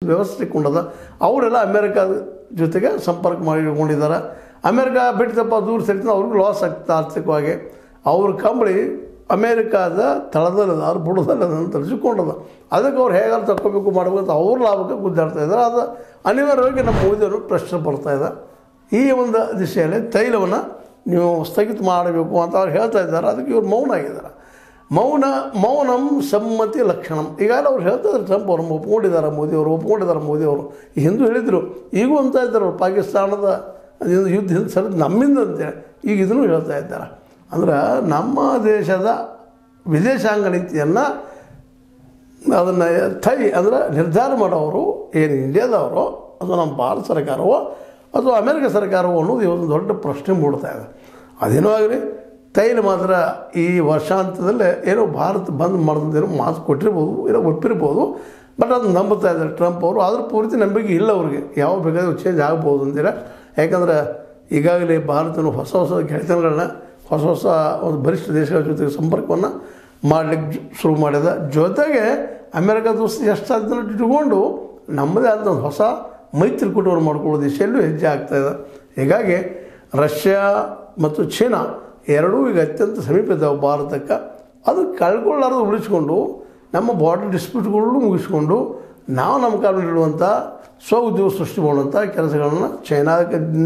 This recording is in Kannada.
ವ್ಯವಸ್ಥೆ ಕೊಂಡದ ಅವರೆಲ್ಲ ಅಮೇರಿಕಾದ ಜೊತೆಗೆ ಸಂಪರ್ಕ ಮಾಡಿಕೊಂಡಿದ್ದಾರೆ. ಅಮೇರಿಕಾ ಬಿಟ್ಟಪ್ಪ ದೂರ ಸರಿತ ಅವ್ರಿಗೂ ಲಾಸ್ ಆಗ್ತದೆ ಆರ್ಥಿಕವಾಗಿ. ಅವ್ರ ಕಂಬಳಿ ಅಮೇರಿಕಾದ ತಳದಲ್ಲದ ಅವ್ರು ಬುಡದಲ್ಲದ ಅಂತ ತಿಳಿಸಿಕೊಂಡದ. ಅದಕ್ಕೆ ಅವ್ರು ಹೇಗಾರು ತಗೋಬೇಕು ಮಾಡಬೇಕು ಅವ್ರ ಲಾಭಕ್ಕೆ ಗುದ್ದಾಡ್ತಾ ಇದ್ದಾರೆ. ಅದು ಅನಿವಾರ್ಯವಾಗಿ ನಮ್ಮ ಮೋದಿಯವರು ಪ್ರಶ್ನೆ ಬರ್ತಾಯಿದೆ. ಈ ಒಂದು ದಿಶೆಯಲ್ಲಿ ತೈಲವನ್ನು ನೀವು ಸ್ಥಗಿತ ಮಾಡಬೇಕು ಅಂತ ಅವ್ರು ಹೇಳ್ತಾ ಇದ್ದಾರೆ. ಅದಕ್ಕೆ ಇವ್ರು ಮೌನ ಆಗಿದ್ದಾರೆ. ಮೌನಂ ಸಮ್ಮತಿ ಲಕ್ಷಣಂ. ಈಗಾಗಲೇ ಅವ್ರು ಹೇಳ್ತಾಯಿದ್ರು, ಟ್ರಂಪ್ ಅವರು ಒಪ್ಕೊಂಡಿದ್ದಾರೆ, ಮೋದಿಯವರು. ಈ ಹಿಂದೂ ಹೇಳಿದರು, ಈಗೂ ಅಂತ ಇದ್ದಾರೆ ಅವ್ರು, ಪಾಕಿಸ್ತಾನದ ಯುದ್ಧ ಹಿಂದೆ ಸರಿದ ನಮ್ಮಿಂದ ಅಂತೇಳಿ ಈಗ ಇದನ್ನು ಹೇಳ್ತಾ ಇದ್ದಾರೆ. ಅಂದ್ರೆ ನಮ್ಮ ದೇಶದ ವಿದೇಶಾಂಗ ನೀತಿಯನ್ನು ಅದನ್ನು ಅಂದರೆ ನಿರ್ಧಾರ ಮಾಡೋರು ಏನು ಇಂಡಿಯಾದವರು, ಅದು ನಮ್ಮ ಭಾರತ ಸರ್ಕಾರವೋ ಅಥವಾ ಅಮೇರಿಕ ಸರ್ಕಾರವೋ ಅನ್ನೋದು ಇವತ್ತು ದೊಡ್ಡ ಪ್ರಶ್ನೆ ಮೂಡ್ತಾ ಇದೆ. ಅದೇನೋ ಆಗಲಿ, ತೈಲ ಮಾತ್ರ ಈ ವರ್ಷಾಂತದಲ್ಲೇ ಏನೋ ಭಾರತ ಬಂದ್ ಮಾಡೋದೇನೋ ಮಾತು ಕೊಟ್ಟಿರ್ಬೋದು, ಏನೋ ಒಪ್ಪಿರ್ಬೋದು. ಬಟ್ ಅದು ನಂಬುತ್ತಾ ಇದ್ದಾರೆ ಟ್ರಂಪ್ ಅವರು. ಆದರೂ ಪೂರ್ತಿ ನಂಬಿಕೆ ಇಲ್ಲ ಅವ್ರಿಗೆ. ಯಾವ ಬೇಕಾದರೂ ಚೇಂಜ್ ಆಗ್ಬೋದು ಅಂತೀರ. ಯಾಕಂದ್ರೆ ಈಗಾಗಲೇ ಭಾರತನು ಹೊಸ ಗೆಳೆತನಗಳನ್ನ ಹೊಸ ಒಂದು ಬಲಿಷ್ಠ ದೇಶಗಳ ಜೊತೆಗೆ ಸಂಪರ್ಕವನ್ನು ಮಾಡಲಿಕ್ಕೆ ಶುರು ಮಾಡಿದ. ಜೊತೆಗೆ ಅಮೇರಿಕಾ ದೋಸ್ತಿ ಎಷ್ಟಾದ ಇಟ್ಕೊಂಡು ನಮ್ಮದೇ ಆದ ಒಂದು ಹೊಸ ಮೈತ್ರಿಕೂಟವನ್ನು ಮಾಡ್ಕೊಳ್ಳೋ ದಿಶೆಯಲ್ಲೂ ಹೆಜ್ಜೆ ಆಗ್ತಾಯಿದೆ. ಹೀಗಾಗಿ ರಷ್ಯಾ ಮತ್ತು ಚೀನಾ ಎರಡೂ ಈಗ ಅತ್ಯಂತ ಸಮೀಪ ಇದ್ದಾವೆ ಭಾರತಕ್ಕೆ. ಅದು ಕಳ್ಕೊಳ್ಳಾರ್ದು ಉಳಿಸ್ಕೊಂಡು ನಮ್ಮ ಬಾರ್ಡರ್ ಡಿಸ್ಪ್ಯೂಟ್ಗಳನ್ನು ಮುಗಿಸ್ಕೊಂಡು ನಾವು ನಮ್ಮ ಕಾಲದಲ್ಲಿರುವಂಥ ಸ್ವ ಉದ್ಯೋಗ ಸೃಷ್ಟಿ ಮಾಡುವಂಥ ಕೆಲಸಗಳನ್ನು ಚೈನಾಕ್ಕೆ